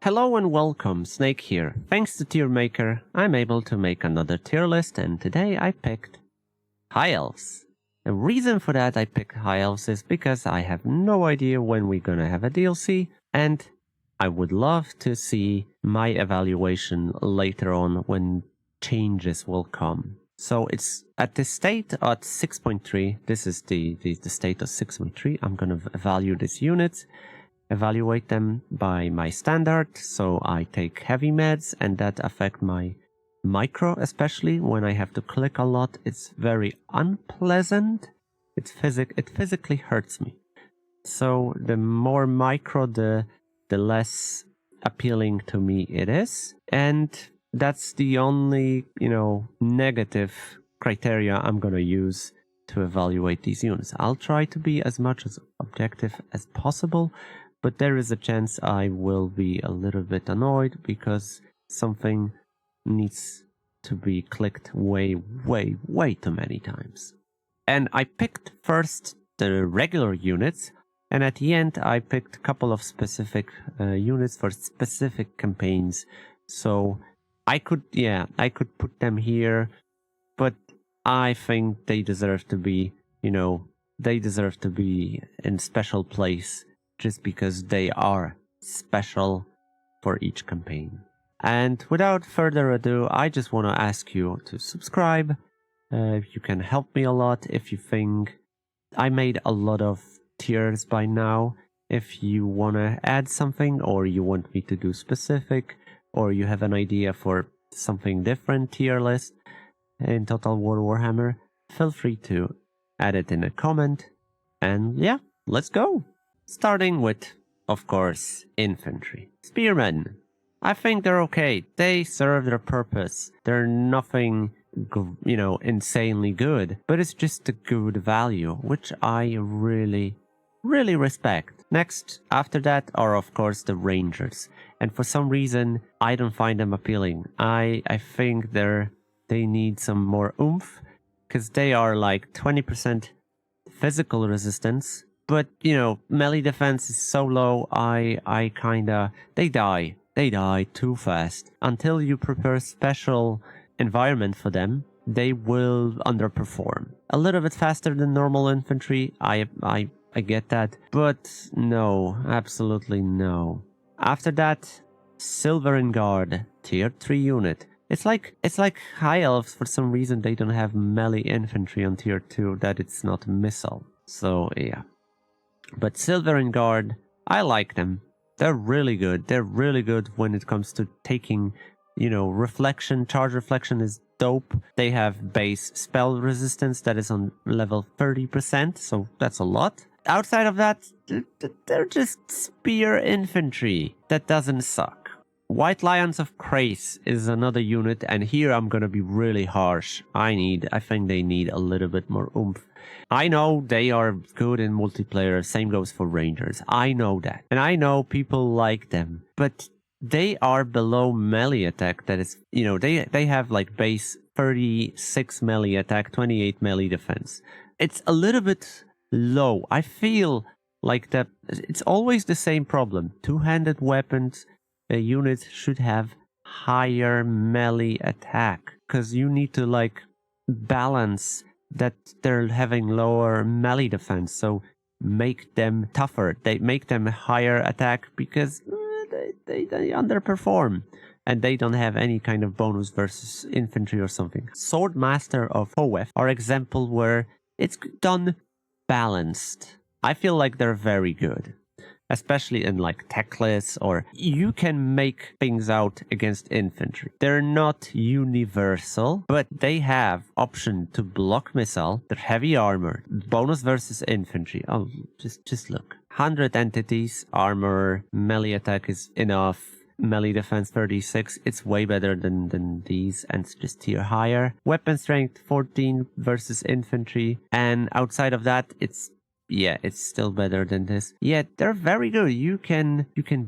Hello and welcome, Snake here. Thanks to Tier Maker, I'm able to make another tier list, and today I picked High Elves. The reason for that I picked High Elves is because I have no idea when we're gonna have a DLC, and I would love to see my evaluation later on when changes will come. So it's at this state at 6.3. This is the state of 6.3. I'm gonna value these units, evaluate them by my standard. So I take heavy meds, and that affect my micro, especially when I have to click a lot. It's very unpleasant. It physically hurts me. So the more micro, the less appealing to me it is. And that's the only, negative criteria I'm going to use to evaluate these units. I'll try to be as much as objective as possible, but there is a chance I will be a little bit annoyed because something needs to be clicked way too many times. And I picked first the regular units, and at the end I picked a couple of specific units for specific campaigns. So I could put them here, but I think they deserve to be, in special place just because they are special for each campaign. And without further ado, I just want to ask you to subscribe. You can help me a lot if you think I made a lot of tiers by now. If you want to add something, or you want me to do specific, or you have an idea for something different tier list in Total War Warhammer, feel free to add it in a comment. And yeah, let's go! Starting with, of course, infantry. Spearmen. I think they're okay. They serve their purpose. They're nothing, insanely good, but it's just a good value, which I really respect. Next, after that, are of course the Rangers. And for some reason, I don't find them appealing. I think they need some more oomph, because they are like 20% physical resistance. But, melee defense is so low, they die too fast. Until you prepare special environment for them, they will underperform. A little bit faster than normal infantry, I get that, but no, absolutely no. After that, Silverin Guard, tier 3 unit. It's like High Elves. For some reason they don't have melee infantry on tier 2, that it's not missile. So yeah. But Silverin Guard, I like them. They're really good. They're really good when it comes to taking, reflection. Charge reflection is dope. They have base spell resistance that is on level 30%, so that's a lot. Outside of that, they're just spear infantry. That doesn't suck. White Lions of Krace is another unit, and here I'm gonna be really harsh. I think they need a little bit more oomph. I know they are good in multiplayer, same goes for Rangers. I know that. And I know people like them, but they are below melee attack. That is, they have like base 36 melee attack, 28 melee defense. It's a little bit low. I feel like that it's always the same problem. Two-handed weapons units should have higher melee attack, because you need to balance that they're having lower melee defense, so make them tougher. They make them higher attack because they underperform, and they don't have any kind of bonus versus infantry or something. Swordmaster of Hoeth are example where it's done balanced. I feel like they're very good, especially in tech lists, or you can make things out against infantry. They're not universal, but they have option to block missile. They're heavy armor, bonus versus infantry. Oh, just look. 100 entities, armor, melee attack is enough. Melee defense 36, it's way better than these, and it's just tier higher. Weapon strength 14 versus infantry, and outside of that, it's still better than this. Yeah, they're very good. You can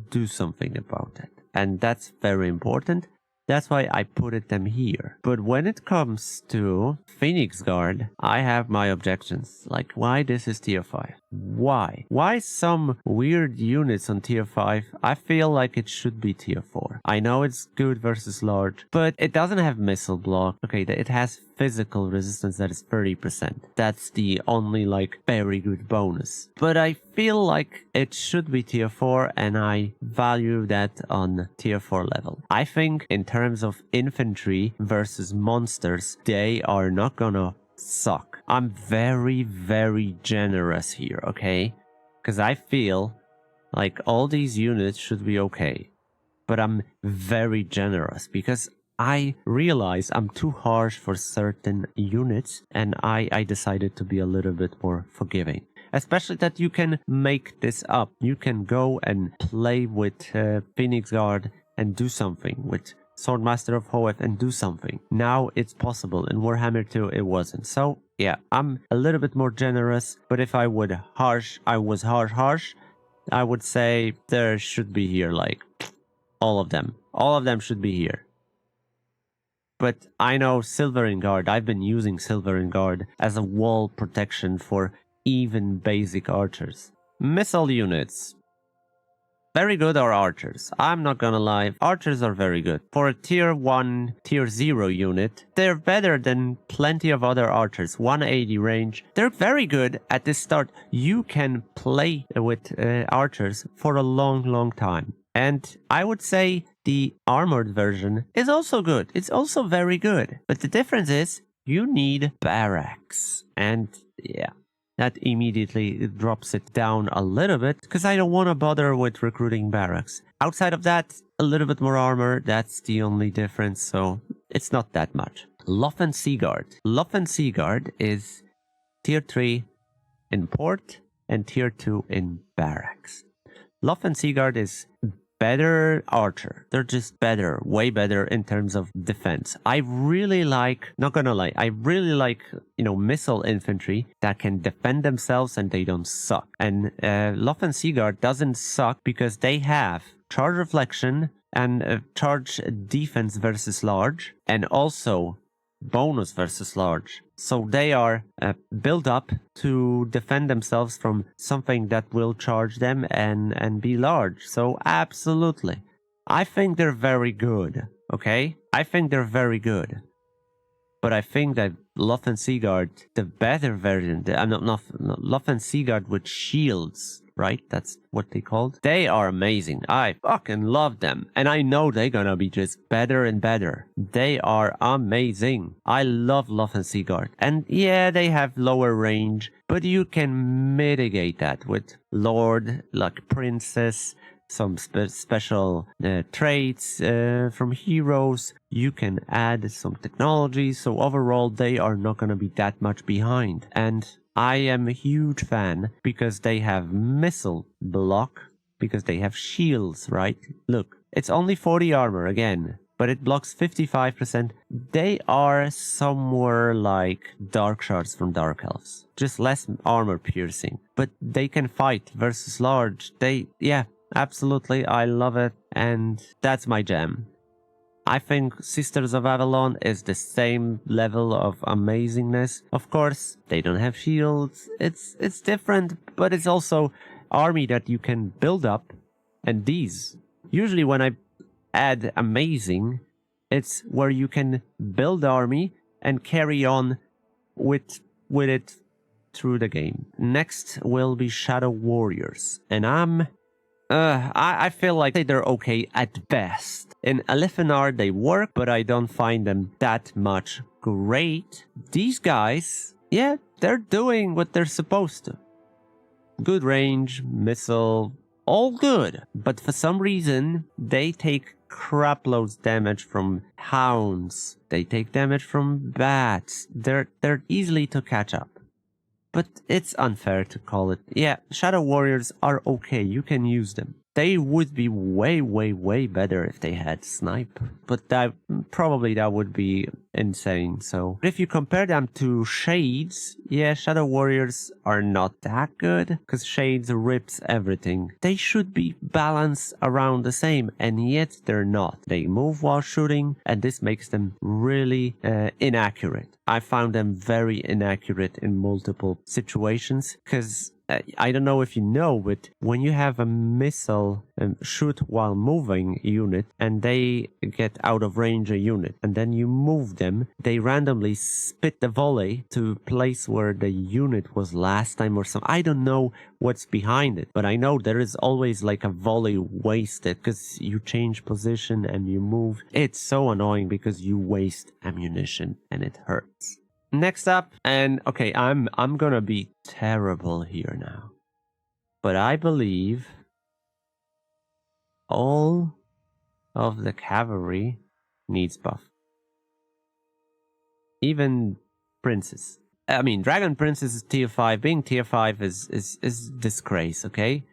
do something about it, and that's very important. That's why I put them here. But when it comes to Phoenix Guard, I have my objections. Like, why this is tier 5? Why? Why some weird units on tier 5? I feel like it should be tier 4. I know it's good versus large, but it doesn't have missile block. Okay, it has physical resistance that is 30%. That's the only, like, very good bonus. But I feel like it should be tier 4, and I value that on tier 4 level. I think in terms of infantry versus monsters, they are not gonna suck. I'm very, very generous here, okay? Because I feel like all these units should be okay. But I'm very generous because I realize I'm too harsh for certain units, and I decided to be a little bit more forgiving. Especially that you can make this up. You can go and play with Phoenix Guard and do something, with Swordmaster of Hoeth and do something. Now it's possible. In Warhammer 2 it wasn't. So yeah, I'm a little bit more generous, but if I was harsh, I would say there should be here, like, all of them. All of them should be here. But I know Silvering Guard, I've been using Silvering Guard as a wall protection for even basic archers. Missile units. Very good are archers. I'm not gonna lie, archers are very good. For a tier 1, tier 0 unit, they're better than plenty of other archers. 180 range. They're very good at the start. You can play with archers for a long, long time. And I would say the armored version is also good. It's also very good. But the difference is you need barracks. And yeah, that immediately drops it down a little bit because I don't want to bother with recruiting barracks. Outside of that, a little bit more armor. That's the only difference. So it's not that much. Loffen Seaguard. Loffen Seaguard is tier 3 in port and tier 2 in barracks. Loffen Seaguard is better archer. They're just better, way better in terms of defense. I really like, not gonna lie, I really like, missile infantry that can defend themselves and they don't suck. And Loffen Seaguard doesn't suck because they have charge reflection and charge defense versus large, and also bonus versus large. So they are built up to defend themselves from something that will charge them and be large. So absolutely. I think they're very good, okay? I think they're very good. But I think that Loffen Seaguard, the better version, not Loffen Seaguard with shields, right? That's what they called. They are amazing. I fucking love them. And I know they're gonna be just better and better. They are amazing. I love Loffen Seaguard. And yeah, they have lower range, but you can mitigate that with Lord, like Princess, some special traits from heroes. You can add some technology. So overall, they are not gonna be that much behind. And I am a huge fan because they have missile block, because they have shields, right? Look, it's only 40 armor again, but it blocks 55%. They are somewhere like Dark Shards from Dark Elves. Just less armor piercing, but they can fight versus large. Yeah, absolutely, I love it, and that's my jam. I think Sisters of Avalon is the same level of amazingness. Of course, they don't have shields. It's different, but it's also army that you can build up. And these, usually when I add amazing, it's where you can build army and carry on with it through the game. Next will be Shadow Warriors, and I feel like they're okay at best. In Alifinar they work, but I don't find them that much great. These guys, yeah, they're doing what they're supposed to. Good range, missile, all good. But for some reason, they take craploads damage from hounds. They take damage from bats. They're easily to catch up. But it's unfair to call it. Yeah, Shadow Warriors are okay. You can use them. They would be way, way, way better if they had Snipe. But that would be insane. So if you compare them to Shades, yeah, Shadow Warriors are not that good because Shades rips everything. They should be balanced around the same, and yet they're not. They move while shooting, and this makes them really inaccurate. I found them very inaccurate in multiple situations because I don't know if you know, but when you have a missile shoot while moving unit and they get out of range a unit and then you move them, they randomly spit the volley to place where the unit was last time or something. I don't know what's behind it, but I know there is always like a volley wasted because you change position and you move. It's so annoying because you waste ammunition and it hurts. Next up, and okay, I'm gonna be terrible here now, but I believe all of the cavalry needs buff. Even princes. I mean, Dragon Princess is tier 5. Being tier 5 is disgrace, okay?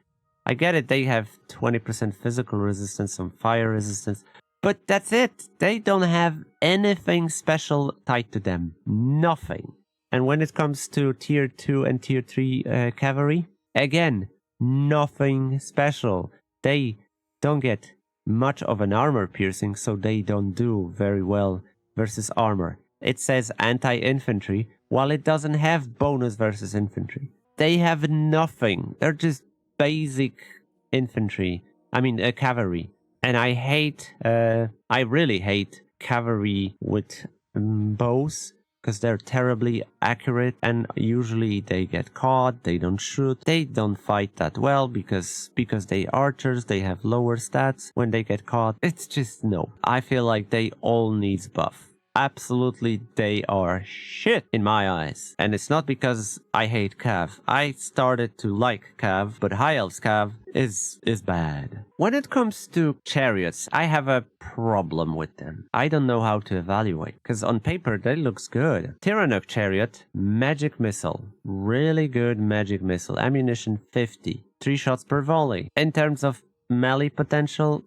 I get it, they have 20% physical resistance, some fire resistance, but that's it. They don't have anything special tied to them. Nothing. And when it comes to tier 2 and tier 3 cavalry, again, nothing special. They don't get much of an armor piercing, so they don't do very well versus armor. It says anti-infantry, while it doesn't have bonus versus infantry. They have nothing. They're just basic infantry. I mean, cavalry. And I really hate cavalry with bows because they're terribly accurate and usually they get caught, they don't shoot, they don't fight that well because they archers, they have lower stats when they get caught. It's just no. I feel like they all needs buff. Absolutely, they are shit in my eyes. And it's not because I hate Cav. I started to like Cav, but High Elves Cav is bad. When it comes to chariots, I have a problem with them. I don't know how to evaluate, because on paper they looks good. Tyrannok chariot, magic missile. Really good magic missile. Ammunition 50. 3 shots per volley. In terms of melee potential,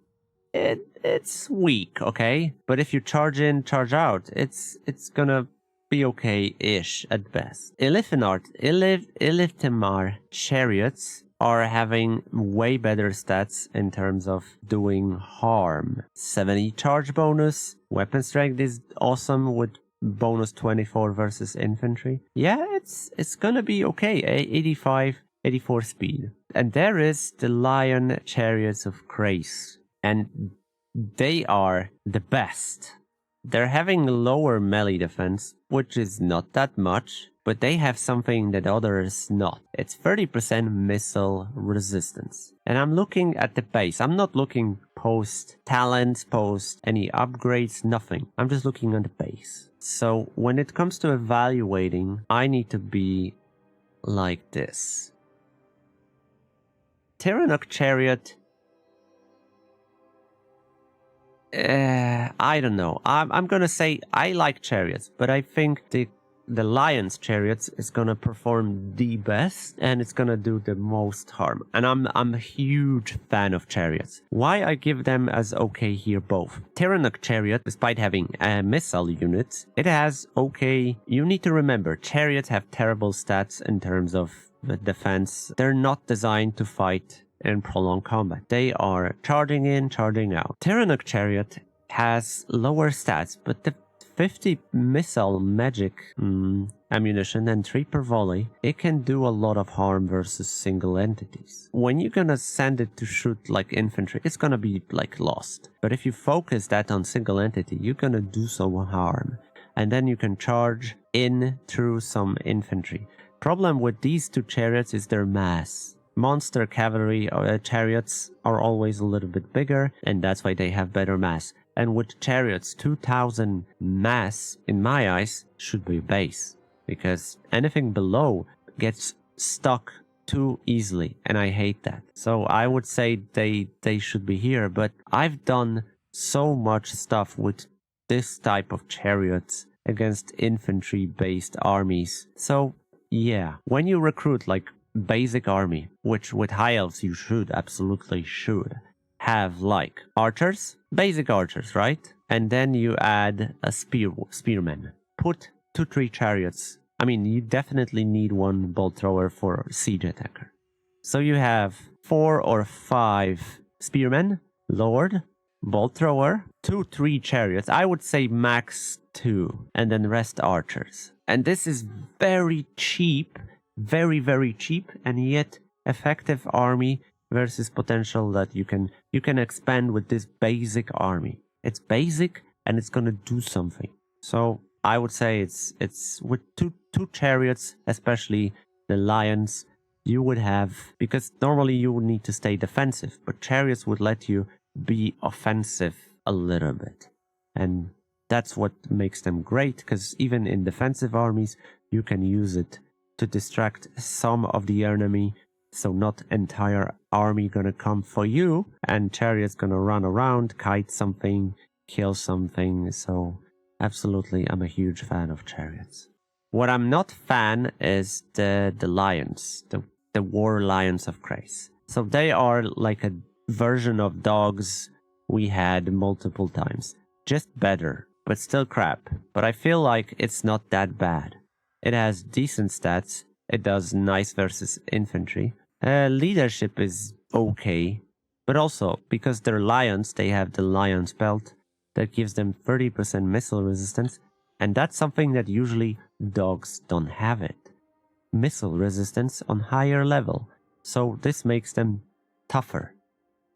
it's weak, okay? But if you charge in, charge out, it's gonna be okay-ish at best. Ilithimar chariots are having way better stats in terms of doing harm. 70 charge bonus, weapon strength is awesome with bonus 24 versus infantry. Yeah, it's gonna be okay. 85, 84 speed. And there is the Lion Chariots of Grace. And they are the best. They're having lower melee defense, which is not that much, but they have something that others not. It's 30% missile resistance. And I'm looking at the base. I'm not looking post talents, post any upgrades, nothing. I'm just looking on the base. So when it comes to evaluating, I need to be like this. Tyrannok Chariot, I don't know. I'm gonna say I like chariots, but I think the Lion's chariots is gonna perform the best and it's gonna do the most harm. And I'm a huge fan of chariots. Why I give them as okay here both. Tyrannok chariot, despite having missile units, it has okay. You need to remember, chariots have terrible stats in terms of the defense. They're not designed to fight in prolonged combat. They are charging in, charging out. Tyrannok chariot has lower stats, but the 50 missile magic ammunition and 3 per volley, it can do a lot of harm versus single entities. When you're gonna send it to shoot like infantry, it's gonna be like lost. But if you focus that on single entity, you're gonna do some harm. And then you can charge in through some infantry. Problem with these two chariots is their mass. Monster cavalry chariots are always a little bit bigger, and that's why they have better mass. And with chariots, 2000 mass, in my eyes, should be base. Because anything below gets stuck too easily, and I hate that. So I would say they should be here, but I've done so much stuff with this type of chariots against infantry-based armies. So yeah, when you recruit like basic army, which with high elves you absolutely should have, like archers, basic archers, right? and then you add a spearman. Put 2-3 chariots. I mean, you definitely need one bolt thrower for siege attacker. So you have 4 or 5 spearmen, lord, bolt thrower, 2-3 chariots. I would say max 2, and then rest archers. And this is very cheap, very, very cheap, and yet effective army versus potential that you can expand with this basic army. It's basic and it's gonna do something. So I would say it's with two chariots, especially the lions, you would have, because normally you would need to stay defensive, but chariots would let you be offensive a little bit. And that's what makes them great, because even in defensive armies, you can use it to distract some of the enemy, so not entire army gonna come for you, and chariots gonna run around, kite something, kill something. So absolutely, I'm a huge fan of chariots. What I'm not fan is the lions, the war lions of Grace. So they are like a version of dogs we had multiple times. Just better, but still crap. But I feel like it's not that bad. It has decent stats. It does nice versus infantry. Leadership is okay. But also, because they're lions, they have the lion's belt that gives them 30% missile resistance. And that's something that usually dogs don't have it. Missile resistance on higher level. So this makes them tougher.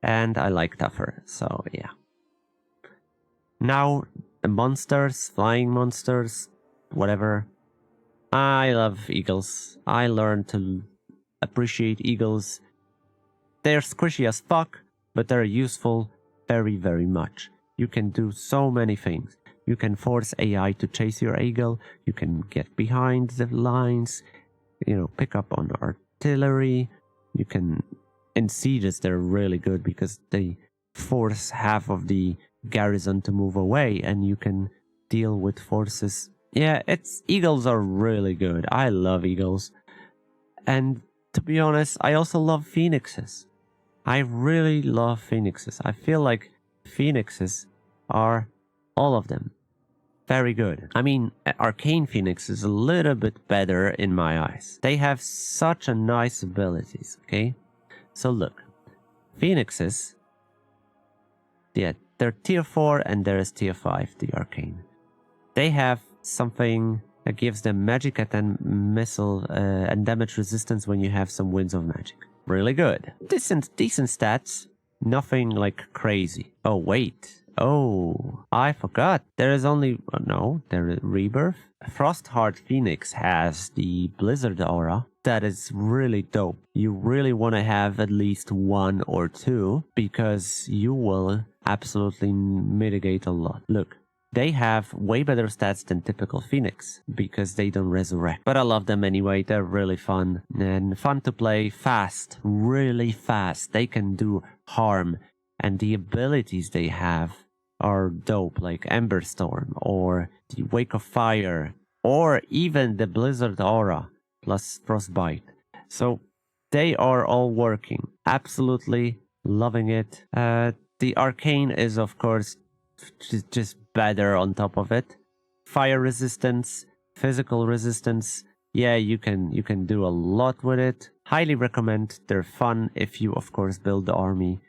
And I like tougher, so yeah. Now, the monsters, flying monsters, whatever. I love eagles. I learned to appreciate eagles. They're squishy as fuck, but they're useful very, very much. You can do so many things. You can force AI to chase your eagle. You can get behind the lines. You know, pick up on artillery. You can... In sieges, they're really good because they force half of the garrison to move away, and you can deal with forces. Yeah, eagles are really good. I love eagles. And to be honest, I also love phoenixes. I really love phoenixes. I feel like phoenixes are, all of them, very good. I mean, arcane phoenix is a little bit better in my eyes. They have such a nice abilities, okay? So look, phoenixes, yeah, they're tier 4 and there is tier 5, the arcane. They have something that gives them magic and missile and damage resistance when you have some winds of magic. Really good. Decent stats, nothing like crazy. Oh, wait. Oh, I forgot. There is only... no, there is Rebirth. Frostheart Phoenix has the Blizzard aura. That is really dope. You really want to have at least 1 or 2, because you will absolutely mitigate a lot. Look, they have way better stats than typical Phoenix, because they don't resurrect. But I love them anyway. They're really fun. And fun to play, fast. Really fast. They can do harm. And the abilities they have are dope, like Ember Storm, or the Wake of Fire, or even the Blizzard Aura, plus Frostbite. So they are all working. Absolutely loving it. The Arcane is, of course, just better on top of it. Fire resistance, physical resistance. Yeah, you can do a lot with it. Highly recommend. They're fun if you, of course, build the army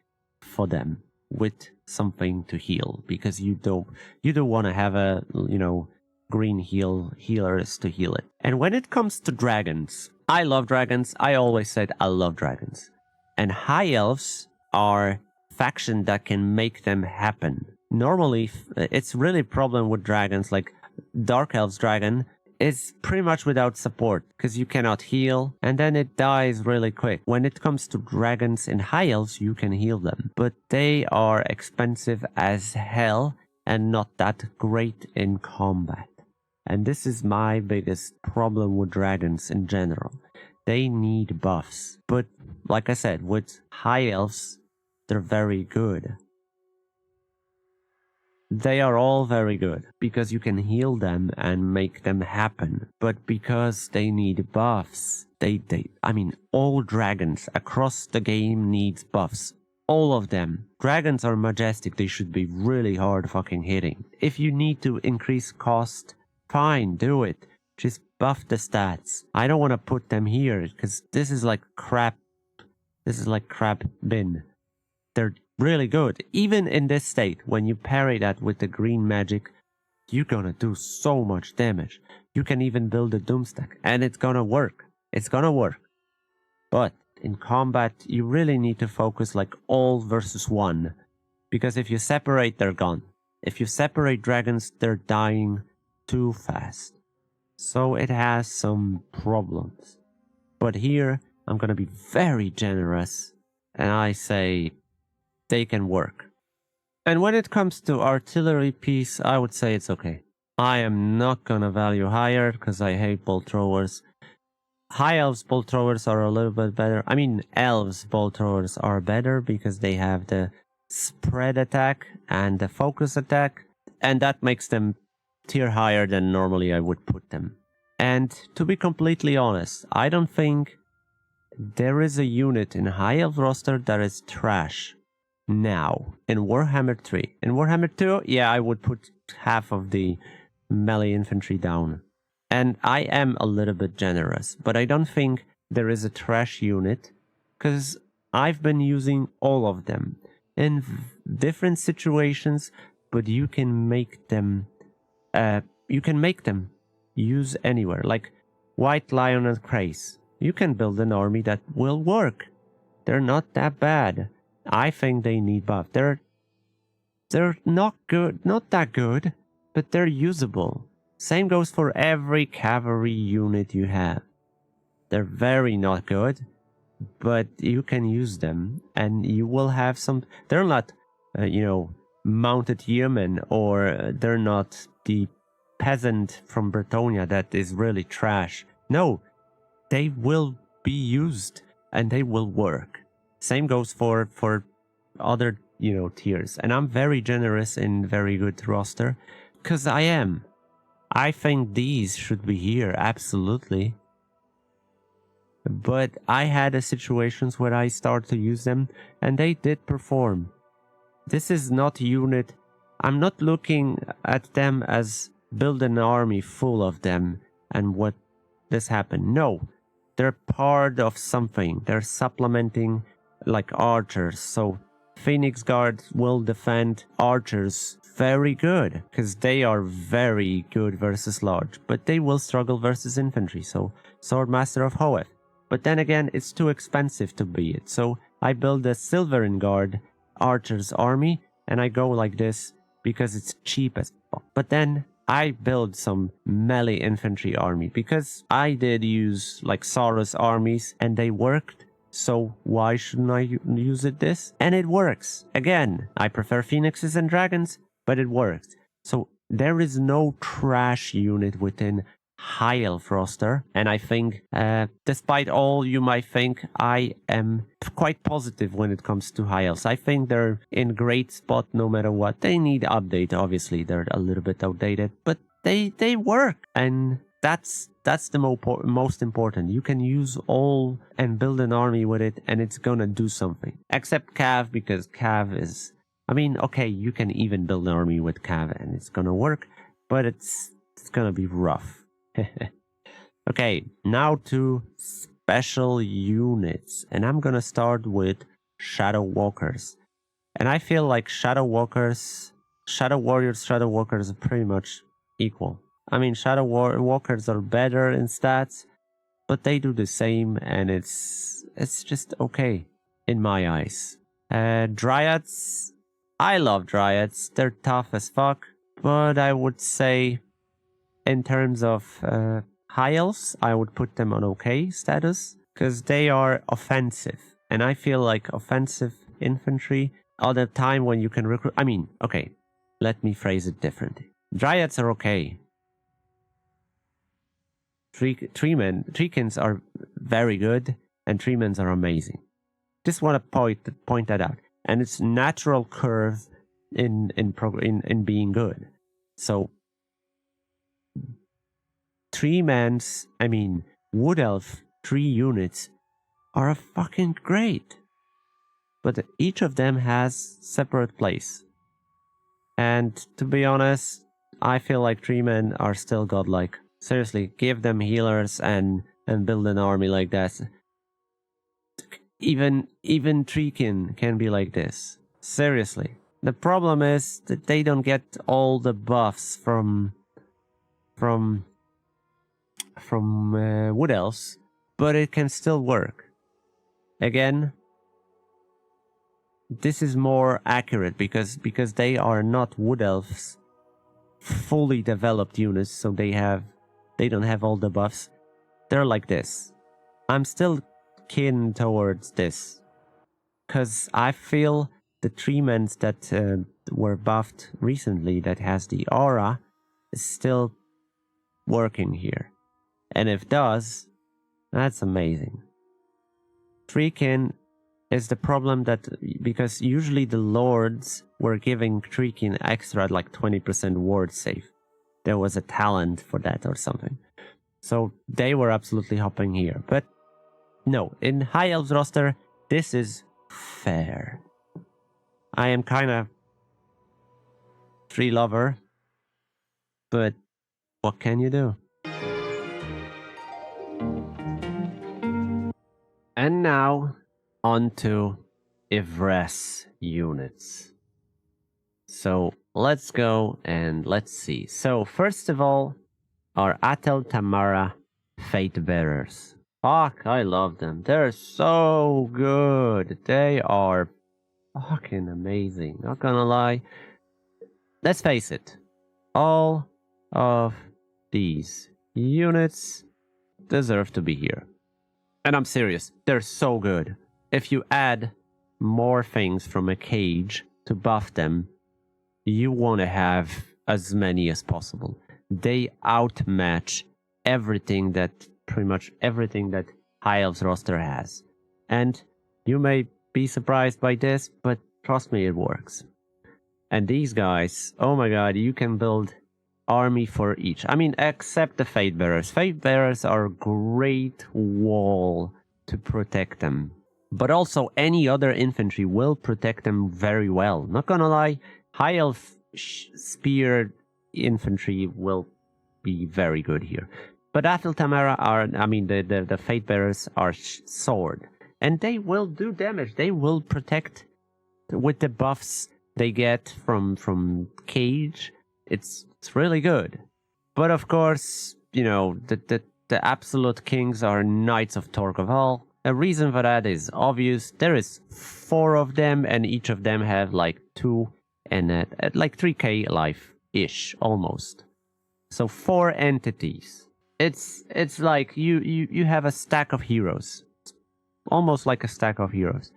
for them with something to heal, because you don't want to have a, you know, green healers to heal it. And when it comes to dragons, I love dragons. I always said I love dragons. And high elves are faction that can make them happen. Normally, it's really a problem with dragons, like Dark Elves dragon is pretty much without support, because you cannot heal, and then it dies really quick. When it comes to dragons in high elves, you can heal them, but they are expensive as hell and not that great in combat. And this is my biggest problem with dragons in general. They need buffs, but like I said, with high elves, they're very good. They are all very good, because you can heal them and make them happen. But because they need buffs, I mean, all dragons across the game needs buffs. All of them. Dragons are majestic. They should be really hard fucking hitting. If you need to increase cost, fine, do it. Just buff the stats. I don't want to put them here because this is like crap. This is like crap bin. They're really good. Even in this state, when you parry that with the green magic, you're gonna do so much damage. You can even build a doom stack and it's gonna work. It's gonna work. But in combat, you really need to focus like all versus one. Because if you separate, they're gone. If you separate dragons, they're dying too fast. So it has some problems. But here, I'm gonna be very generous. And I say, they can work. And when it comes to artillery piece, I would say it's okay. I am not gonna value higher because I hate bolt throwers. High elves bolt throwers are a little bit better. I mean, elves bolt throwers are better because they have the spread attack and the focus attack, and that makes them tier higher than normally I would put them. And to be completely honest, I don't think there is a unit in high elf roster that is trash now in Warhammer 3. In Warhammer 2, yeah, I would put half of the melee infantry down. And I am a little bit generous, but I don't think there is a trash unit, because I've been using all of them in different situations, but you can make them use anywhere, like White Lion and Craze. You can build an army that will work. They're not that bad. I think they need buff. They're not good, not that good, but they're usable. Same goes for every cavalry unit you have. They're very not good, but you can use them, and you will have some. They're not, mounted yeomen, or they're not the peasant from Bretonia that is really trash. No, they will be used, and they will work. Same goes for other, tiers. And I'm very generous in very good roster, because I am. I think these should be here, absolutely. But I had situations where I started to use them, and they did perform. This is not unit. I'm not looking at them as build an army full of them and what this happened. No, they're part of something. They're supplementing like archers. So Phoenix Guard will defend archers very good, because they are very good versus large, but they will struggle versus infantry. So Swordmaster of Hoeth. But then again, it's too expensive to be it. So I build a Silverin Guard archers army, and I go like this because it's cheap as fuck. But then I build some melee infantry army because I did use like Saurus armies and they worked. So why shouldn't I use this? And it works. Again, I prefer phoenixes and dragons, but it works. So there is no trash unit within High Elf roster. And I think, despite all you might think, I am quite positive when it comes to High Elves. I think they're in great spot no matter what. They need update, obviously. They're a little bit outdated, but they work. And that's the most important. You can use all and build an army with it, and it's gonna do something. Except Cav, because Cav is... I mean, okay, you can even build an army with Cav, and it's gonna work, but it's gonna be rough. Okay, now to special units. And I'm gonna start with Shadow Walkers. And I feel like Shadow Walkers, Shadow Warriors, Shadow Walkers are pretty much equal. I mean, Shadow Walkers are better in stats, but they do the same, and it's just okay in my eyes. Dryads, I love Dryads. They're tough as fuck, but I would say in terms of High Elves, I would put them on okay status, because they are offensive. And I feel like offensive infantry, all the time when you can recruit... I mean, okay, let me phrase it differently. Dryads are okay. Treekins are very good, and Treemans are amazing. Just want to point that out. And it's natural curve in being good. So Wood Elf 3 units are fucking great. but each of them has separate place. And to be honest, I feel like tree men are still godlike. Seriously, give them healers and build an army like that. Even treekin can be like this. Seriously. The problem is that they don't get all the buffs from wood elves, but it can still work. Again, this is more accurate because they are not wood elves, fully developed units, so they don't have all the buffs. They're like this. I'm still keen towards this because I feel the treatments that were buffed recently that has the aura is still working here, and if does, that's amazing. Treekin is the problem that because usually the lords were giving Treekin extra like 20% ward save. There was a talent for that or something. So they were absolutely hopping here. But no, in High Elves roster, this is fair. I am kind of tree lover, but what can you do? And now, on to Ivres units. So let's go and let's see. So first of all, our Atel Tamara Fate Bearers. Fuck, I love them. They're so good. They are fucking amazing. Not gonna lie. Let's face it. All of these units deserve to be here. And I'm serious. They're so good. If you add more things from a cage to buff them, you want to have as many as possible. They outmatch everything that, pretty much everything that High Elves roster has. And you may be surprised by this, but trust me, it works. And these guys, oh my god, you can build army for each. I mean, except the Fate Bearers. Fate Bearers are a great wall to protect them. But also any other infantry will protect them very well. Not gonna lie, High Elf Spear infantry will be very good here. But Atel Tamara are, I mean, the Fate Bearers are sword. And they will do damage. They will protect with the buffs they get from cage. It's really good. But of course, you know, the absolute kings are Knights of Torqueval. A reason for that is obvious. There is 4 of them, and each of them have like 2 and like 3k life-ish, almost. So 4 entities. It's like you have a stack of heroes. Almost like a stack of heroes.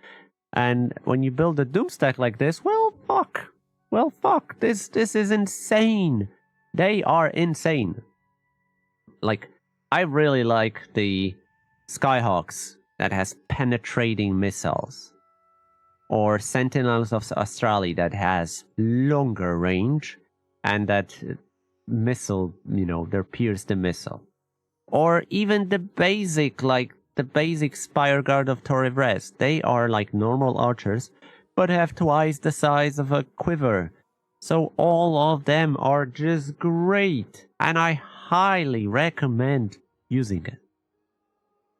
And when you build a Doom stack like this, well, fuck. Well, fuck. This is insane. They are insane. Like, I really like the Skyhawks that has penetrating missiles. Or Sentinels of Australia that has longer range. And that missile, you know, they pierce the missile. Or even the basic, like, the basic Spire Guard of Torivres. They are like normal archers, but have twice the size of a quiver. So all of them are just great. And I highly recommend using it.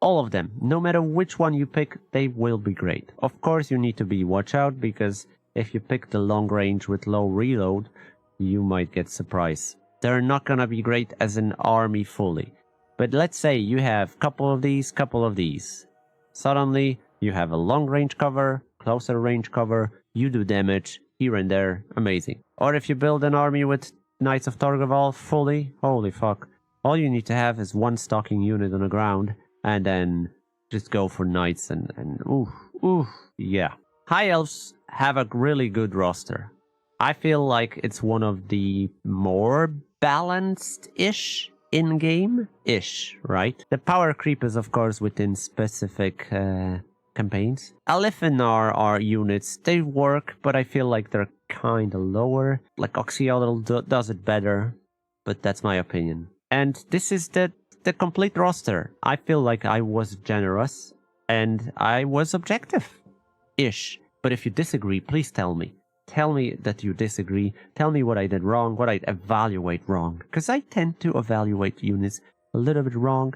All of them. No matter which one you pick, they will be great. Of course, you need to be watch out, because if you pick the long range with low reload, you might get surprised. They're not gonna be great as an army fully. But let's say you have couple of these. Suddenly, you have a long range cover, closer range cover, you do damage here and there, amazing. Or if you build an army with Knights of Torqueval fully, holy fuck. All you need to have is 1 stalking unit on the ground, and then just go for Knights and oof, yeah. High Elves have a really good roster. I feel like it's one of the more balanced-ish in-game-ish, right? The power creep is, of course, within specific campaigns. Aliphanar are units. They work, but I feel like they're kind of lower. Like, Oxyodal does it better, but that's my opinion. And this is the complete roster. I feel like I was generous, and I was objective-ish. But if you disagree, please tell me. Tell me that you disagree. Tell me what I did wrong, what I evaluate wrong. Because I tend to evaluate units a little bit wrong,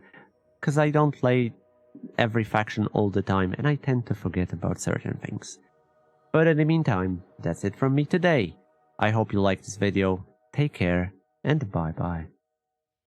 because I don't play every faction all the time, and I tend to forget about certain things. But in the meantime, that's it from me today. I hope you liked this video. Take care, and bye-bye.